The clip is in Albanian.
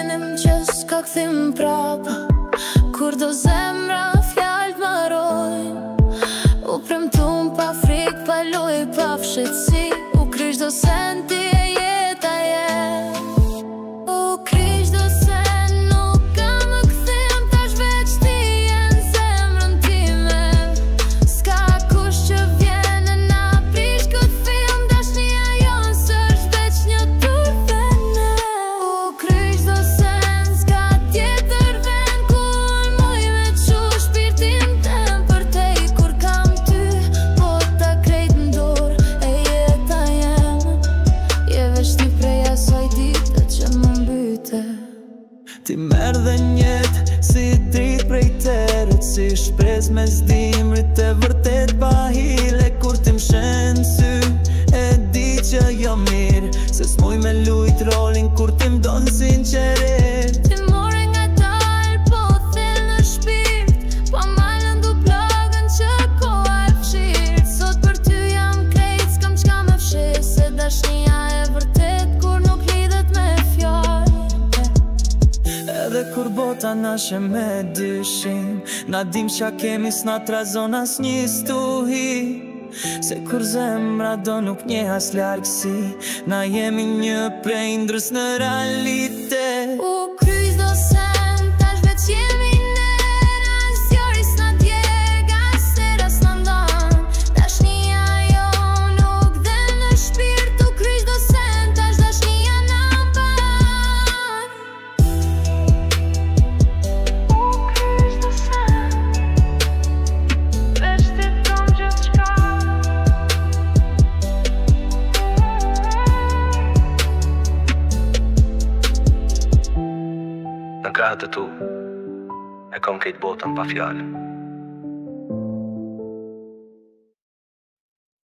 vjenim që s'ka kthim prapa, kur do zemra fjallë t'marojnë. U premtum pa frik, pa loj, pa fshetsi, u kryq do senti e jeta jem. U kryq do sen, nuk ka më kthim, tash veç ti jen zemrën time. S'ka kush që vjen e na prish kët film, dashnia jon s'është veç një turpene. U kryq do sen, s'ka tjetër vend ku unë muj me qu shpirtin tem për te, kur kam ty, po ta krejt m'dor e jeta jem. Je veç ti prej asaj dite që më mbyte. Ti merr dhe njet si drit prej terët, si shprez me zdimrit e vërtet pa hile. Kur ti m'shen sy, e di që jo mirë, se s'muj me lujt rolin kur ti m'don sinqerit. Ti more nga dal, po thell në shpirt, po malën du plagën që koha e fshirt. Sot për ty jam krejt, s'kam qka me fshirë, se dashnia e vërtet kur nuk lidhet me fjallë. Edhe kur bota na she me dyshim, na dim qa kemi s'na trazon as një stuhi. Se kur zemra do nuk nje as largësi, na jemi një prej ndrës në realitet. U kryq do sen, tash veç jemi ne, as jori s'na djeg, as sera s'na ndan. Dashnia jo nuk dhe në shpirt, u kryq do sen, tash dashnia na mban. U kryq do sen, veç ti thom gjithçka. Në krahët e tu, e kom kejt botën pa fjallë.